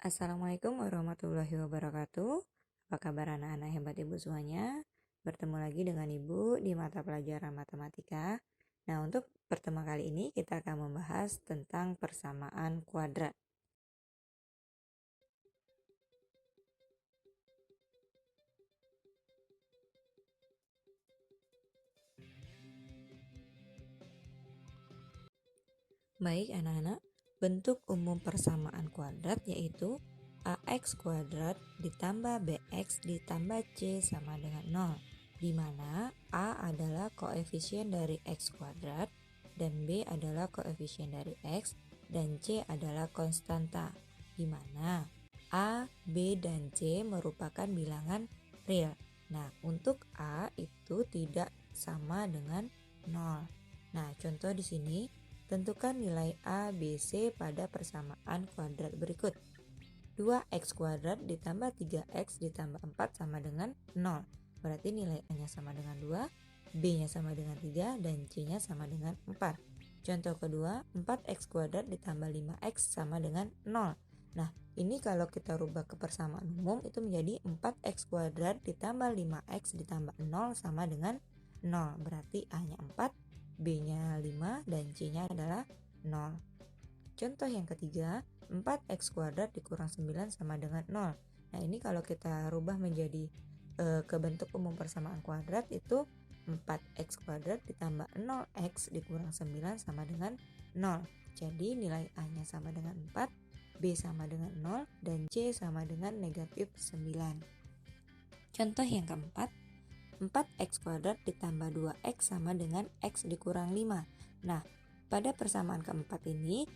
Assalamualaikum warahmatullahi wabarakatuh. Apa kabar anak-anak hebat Ibu semuanya? Bertemu lagi dengan Ibu di mata pelajaran matematika. Nah, untuk pertama kali ini kita akan membahas tentang persamaan kuadrat. Baik anak-anak, bentuk umum persamaan kuadrat yaitu AX kuadrat ditambah BX ditambah C sama dengan 0, di mana A adalah koefisien dari X kuadrat dan B adalah koefisien dari X dan C adalah konstanta, di mana A, B, dan C merupakan bilangan real. Nah, untuk A itu tidak sama dengan 0. Nah, contoh di sini, tentukan nilai A, B, C pada persamaan kuadrat berikut. 2x kuadrat ditambah 3x ditambah 4 sama dengan 0. Berarti nilai A-nya sama dengan 2, B-nya sama dengan 3, dan C-nya sama dengan 4. Contoh kedua, 4x kuadrat ditambah 5x sama dengan 0. Nah, ini kalau kita rubah ke persamaan umum itu menjadi 4x kuadrat ditambah 5x ditambah 0 sama dengan 0. Berarti A-nya 4, B-nya 5, dan C-nya adalah 0. Contoh yang ketiga, 4x kuadrat dikurang 9 sama dengan 0. Nah, ini kalau kita rubah menjadi ke bentuk umum persamaan kuadrat itu 4x kuadrat ditambah 0x dikurang 9 sama dengan 0. Jadi nilai A-nya sama dengan 4, B sama dengan 0, dan C sama dengan negatif 9. Contoh yang keempat, 4x kuadrat ditambah 2x sama dengan x dikurang 5. Nah, pada persamaan keempat ini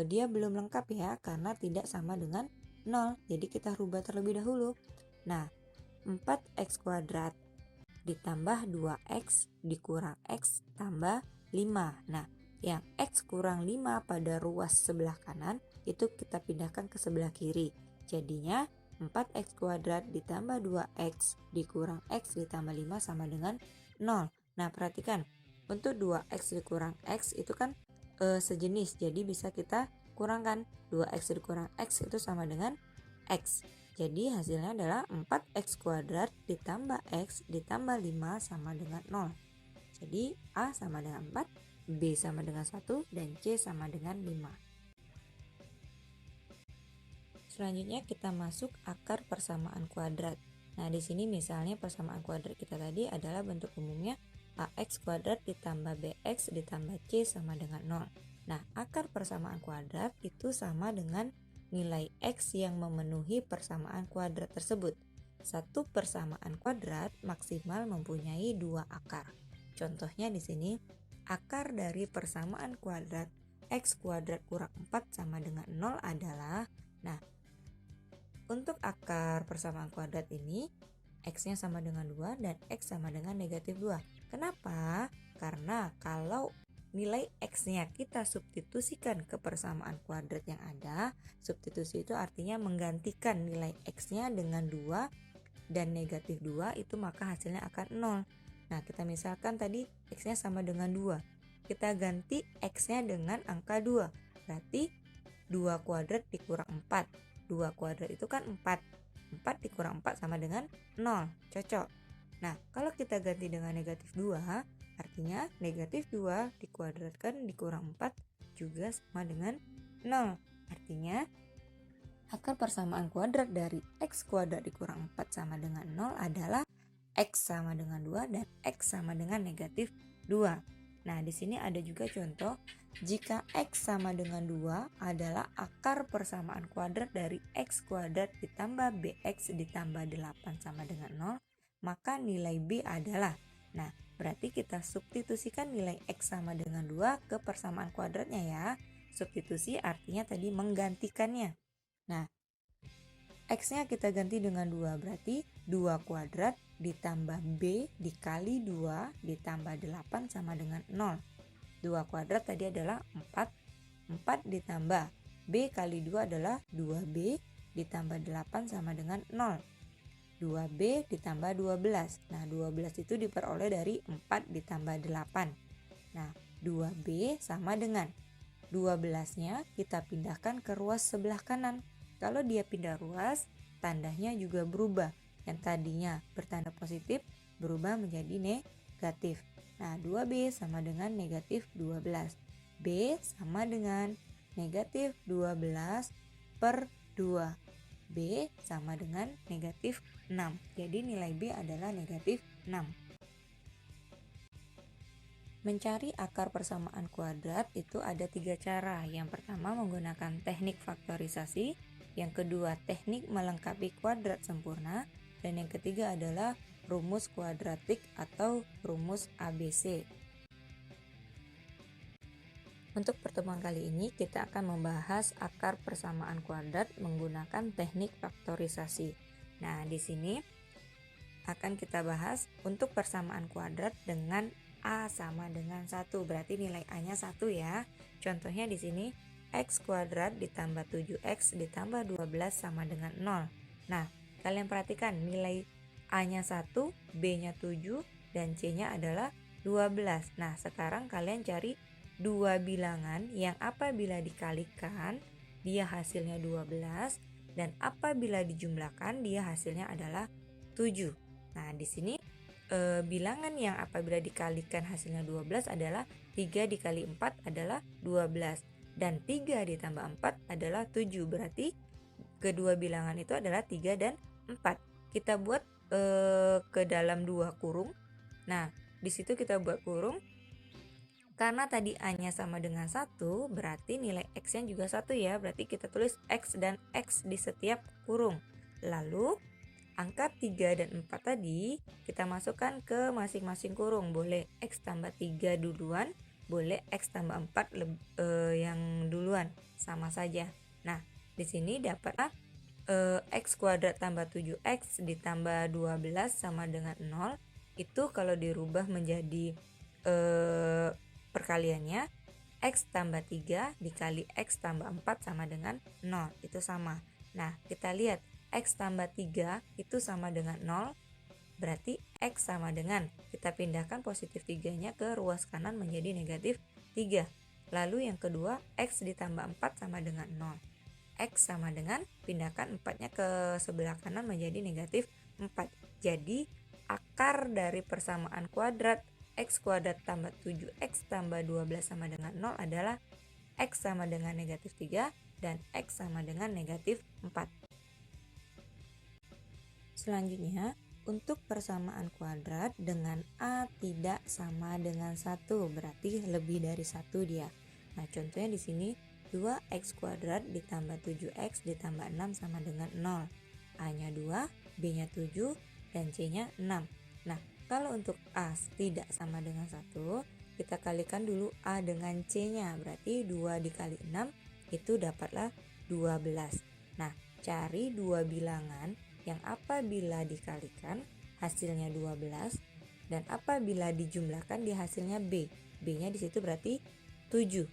dia belum lengkap ya, karena tidak sama dengan 0. Jadi kita rubah terlebih dahulu. Nah, 4x kuadrat ditambah 2x dikurang x tambah 5. Nah, yang x kurang 5 pada ruas sebelah kanan itu kita pindahkan ke sebelah kiri. Jadinya 4x kuadrat ditambah 2x dikurang x ditambah 5 sama dengan 0. Nah, perhatikan, untuk 2x dikurang x itu kan sejenis, jadi bisa kita kurangkan. 2x dikurang x itu sama dengan x. Jadi hasilnya adalah 4x kuadrat ditambah x ditambah 5 sama dengan 0. Jadi A sama dengan 4, B sama dengan 1, dan C sama dengan 5. Selanjutnya kita masuk akar persamaan kuadrat. Nah, di sini misalnya persamaan kuadrat kita tadi adalah bentuk umumnya AX kuadrat ditambah BX ditambah C sama dengan 0. Nah, akar persamaan kuadrat itu sama dengan nilai X yang memenuhi persamaan kuadrat tersebut. Satu persamaan kuadrat maksimal mempunyai 2 akar. Contohnya di sini, akar dari persamaan kuadrat X kuadrat kurang 4 sama dengan 0 adalah, nah, untuk akar persamaan kuadrat ini, X-nya sama dengan 2 dan X sama dengan negatif 2. Kenapa? Karena kalau nilai X-nya kita substitusikan ke persamaan kuadrat yang ada, substitusi itu artinya menggantikan nilai X-nya dengan 2 dan negatif 2, itu maka hasilnya akan 0. Nah, kita misalkan tadi X-nya sama dengan 2. Kita ganti X-nya dengan angka 2. Berarti 2 kuadrat dikurang 4. 2 kuadrat itu kan 4. 4 dikurang 4 sama dengan 0. Cocok. Nah, kalau kita ganti dengan negatif 2, artinya negatif 2 dikuadratkan dikurang 4 juga sama dengan 0. Artinya akar persamaan kuadrat dari X kuadrat dikurang 4 sama dengan 0 adalah X sama dengan 2 dan X sama dengan negatif 2. Nah, di sini ada juga contoh, jika X sama dengan 2 adalah akar persamaan kuadrat dari X kuadrat ditambah BX ditambah 8 sama dengan 0, maka nilai B adalah, nah, berarti kita substitusikan nilai X sama dengan 2 ke persamaan kuadratnya ya. Substitusi artinya tadi menggantikannya. Nah, X-nya kita ganti dengan 2, berarti 2 kuadrat ditambah B dikali 2 ditambah 8 sama dengan 0. 2 kuadrat tadi adalah 4. 4 ditambah B kali 2 adalah 2B ditambah 8 sama dengan 0. 2B ditambah 12. Nah, 12 itu diperoleh dari 4 ditambah 8. Nah, 2B sama dengan 12-nya kita pindahkan ke ruas sebelah kanan. Kalau dia pindah ruas, tandanya juga berubah. Yang tadinya bertanda positif berubah menjadi negatif. Nah, 2B sama dengan negatif 12. B sama dengan negatif 12 per 2. B sama dengan negatif 6. Jadi nilai B adalah negatif 6. Mencari akar persamaan kuadrat itu ada 3 cara. Yang pertama menggunakan teknik faktorisasi, yang kedua teknik melengkapi kuadrat sempurna, dan yang ketiga adalah rumus kuadratik atau rumus ABC. Untuk pertemuan kali ini kita akan membahas akar persamaan kuadrat menggunakan teknik faktorisasi. Nah, di sini akan kita bahas untuk persamaan kuadrat dengan A sama dengan 1, berarti nilai A-nya 1 ya. Contohnya di sini X kuadrat ditambah 7X ditambah 12 sama dengan 0. Nah, kalian perhatikan nilai A-nya 1, B-nya 7, dan C-nya adalah 12. Nah, sekarang kalian cari dua bilangan yang apabila dikalikan dia hasilnya 12 dan apabila dijumlahkan dia hasilnya adalah 7. Nah, di sini bilangan yang apabila dikalikan hasilnya 12 adalah 3 dikali 4 adalah 12 dan 3 ditambah 4 adalah 7. Berarti kedua bilangan itu adalah 3 dan 4. Kita buat ke dalam dua kurung. Nah, di situ kita buat kurung. Karena tadi A-nya sama dengan 1, berarti nilai X-nya juga 1 ya. Berarti kita tulis X dan X di setiap kurung. Lalu angka 3 dan 4 tadi kita masukkan ke masing-masing kurung. Boleh X tambah 3 duluan, boleh X tambah 4 yang duluan, sama saja. Nah, di sini dapatlah X kuadrat tambah 7X ditambah 12 sama dengan 0. Itu kalau dirubah menjadi perkaliannya, X tambah 3 dikali X tambah 4 sama dengan 0. Itu sama. Nah, kita lihat X tambah 3 itu sama dengan 0, berarti X sama dengan, kita pindahkan positif 3-nya ke ruas kanan menjadi negatif 3. Lalu yang kedua, X ditambah 4 sama dengan 0. X sama dengan, pindahkan 4-nya ke sebelah kanan menjadi negatif 4. Jadi akar dari persamaan kuadrat X kuadrat tambah 7X tambah 12 sama dengan 0 adalah X sama dengan negatif 3 dan X sama dengan negatif 4. Selanjutnya, untuk persamaan kuadrat dengan A tidak sama dengan 1, berarti lebih dari 1 dia. Nah, contohnya di sini 2X kuadrat ditambah 7X ditambah 6 sama dengan 0. A-nya 2, B-nya 7, dan C-nya 6. Nah, kalau untuk A tidak sama dengan 1, kita kalikan dulu A dengan C-nya, berarti 2 dikali 6 itu dapatlah 12. Nah, cari dua bilangan yang apabila dikalikan hasilnya 12 dan apabila dijumlahkan di hasilnya B. B-nya di situ berarti 7.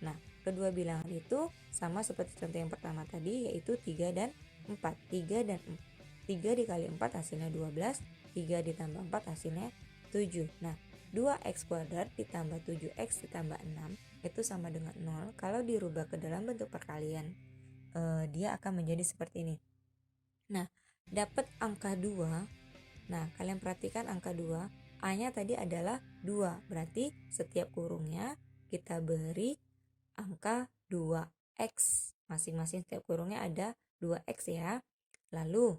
Nah, kedua bilangan itu sama seperti contoh yang pertama tadi, yaitu 3 dan 4. 3 dikali 4 hasilnya 12, 3 ditambah 4 hasilnya 7. Nah, 2X kuadrat ditambah 7X ditambah 6 itu sama dengan 0. Kalau dirubah ke dalam bentuk perkalian, dia akan menjadi seperti ini. Nah, dapat angka 2. Nah, kalian perhatikan angka 2. A-nya tadi adalah 2. Berarti setiap kurungnya kita beri angka 2X. Masing-masing setiap kurungnya ada 2X ya. Lalu,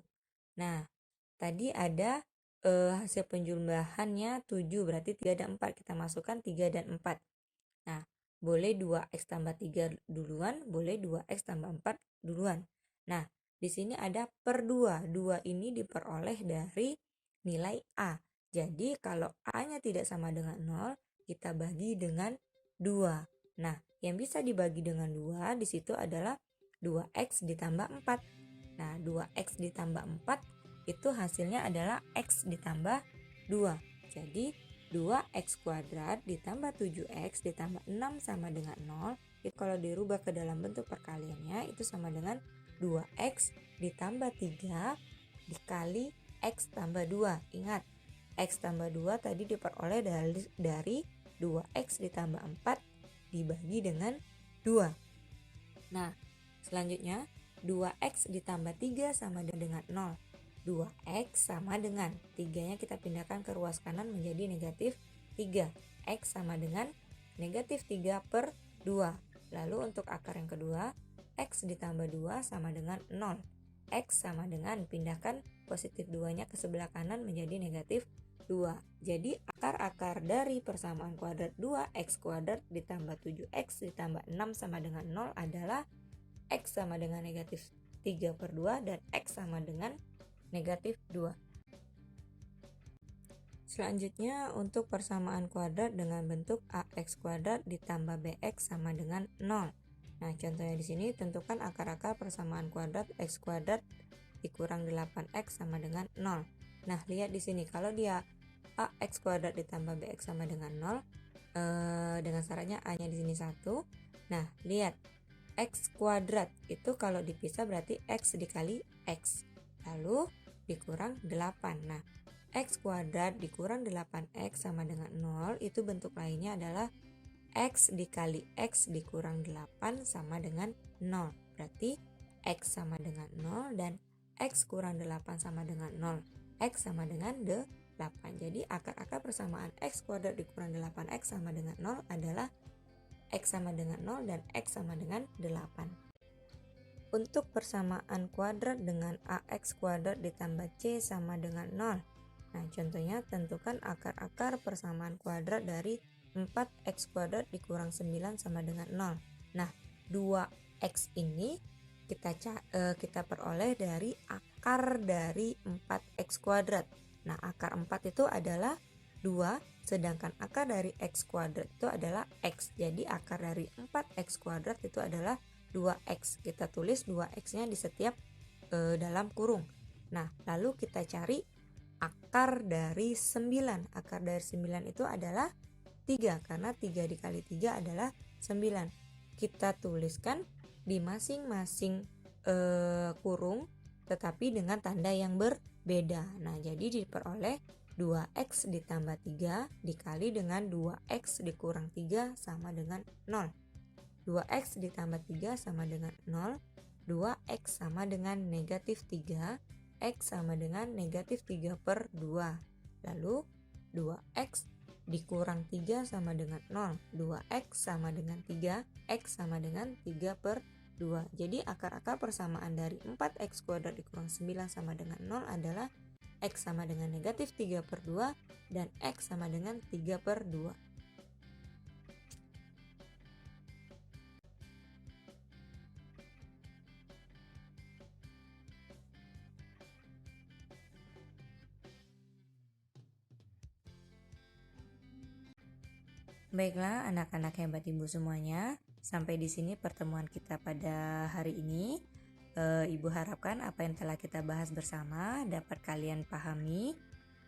nah, tadi ada hasil penjumlahannya 7. Berarti 3 dan 4. Kita masukkan 3 dan 4. Nah, boleh 2X tambah 3 duluan, boleh 2X tambah 4 duluan. Nah, di sini ada per 2. 2 ini diperoleh dari nilai A. Jadi kalau A-nya tidak sama dengan 0, kita bagi dengan 2. Nah, yang bisa dibagi dengan 2 di situ adalah 2X ditambah 4. Nah, 2X ditambah 4 itu hasilnya adalah X ditambah 2. Jadi 2X kuadrat ditambah 7X ditambah 6 sama dengan 0. Jadi kalau dirubah ke dalam bentuk perkaliannya itu sama dengan 2X ditambah 3 dikali X tambah 2. Ingat, X tambah 2 tadi diperoleh dari 2X ditambah 4 dibagi dengan 2. Nah, selanjutnya 2x ditambah 3 sama dengan 0. 2x sama dengan 3-nya kita pindahkan ke ruas kanan menjadi negatif 3. X sama dengan negatif 3 per 2. Lalu untuk akar yang kedua, x ditambah 2 sama dengan 0. X sama dengan, pindahkan positif 2-nya ke sebelah kanan menjadi negatif 2. Jadi akar-akar dari persamaan kuadrat 2x kuadrat ditambah 7x ditambah 6 sama dengan 0 adalah x sama dengan negatif 3 per 2 dan x sama dengan negatif 2. Selanjutnya untuk persamaan kuadrat dengan bentuk ax kuadrat ditambah bx sama dengan 0. Nah, contohnya di sini tentukan akar-akar persamaan kuadrat x kuadrat dikurang 8x sama dengan 0. Nah, lihat di sini kalau dia ax kuadrat ditambah bx sama dengan 0, dengan syaratnya a-nya di sini 1. Nah, lihat x kuadrat itu kalau dipisah berarti x dikali x, lalu dikurang 8. Nah, x kuadrat dikurang 8x sama dengan 0, itu bentuk lainnya adalah x dikali x dikurang 8 sama dengan 0. Berarti x sama dengan 0 dan x kurang 8 sama dengan 0. X sama dengan 8. Jadi akar-akar persamaan x kuadrat dikurang 8x sama dengan 0 adalah x sama dengan 0 dan x sama dengan 8. Untuk persamaan kuadrat dengan ax kuadrat ditambah c sama dengan 0. Nah, contohnya tentukan akar-akar persamaan kuadrat dari 4x kuadrat dikurang 9 sama dengan 0. Nah, 2x ini kita peroleh dari akar dari 4x kuadrat. Nah, akar 4 itu adalah 2, sedangkan akar dari x kuadrat itu adalah x. Jadi akar dari 4x kuadrat itu adalah 2x. Kita tulis 2x-nya di setiap dalam kurung. Nah, lalu kita cari akar dari 9. Akar dari 9 itu adalah 3, karena 3 dikali 3 adalah 9. Kita tuliskan di masing-masing kurung tetapi dengan tanda yang berbeda. Nah, jadi diperoleh 2x ditambah 3 dikali dengan 2x dikurang 3 sama dengan 0. 2x ditambah 3 sama dengan 0. 2x sama dengan negatif 3. X sama dengan negatif 3 per 2. Lalu 2x dikurang 3 sama dengan 0. 2x sama dengan 3. X sama dengan 3 per 2. Jadi akar-akar persamaan dari 4x kuadrat dikurang 9 sama dengan 0 adalah x sama dengan negatif 3 per 2 dan x sama dengan 3 per 2. Baiklah anak-anak hebat ibu semuanya, sampai di sini pertemuan kita pada hari ini. Ibu harapkan apa yang telah kita bahas bersama dapat kalian pahami.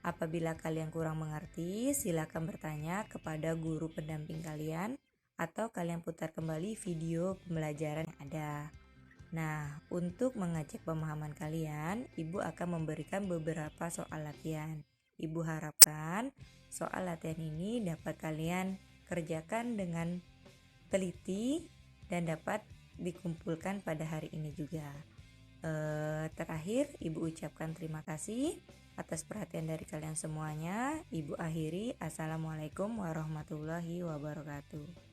Apabila kalian kurang mengerti, silakan bertanya kepada guru pendamping kalian atau kalian putar kembali video pembelajaran yang ada. Nah, untuk mengecek pemahaman kalian, Ibu akan memberikan beberapa soal latihan. Ibu harapkan soal latihan ini dapat kalian kerjakan dengan teliti dan dapat dikumpulkan pada hari ini juga. Terakhir, Ibu ucapkan terima kasih atas perhatian dari kalian semuanya. Ibu akhiri, Assalamualaikum warahmatullahi wabarakatuh.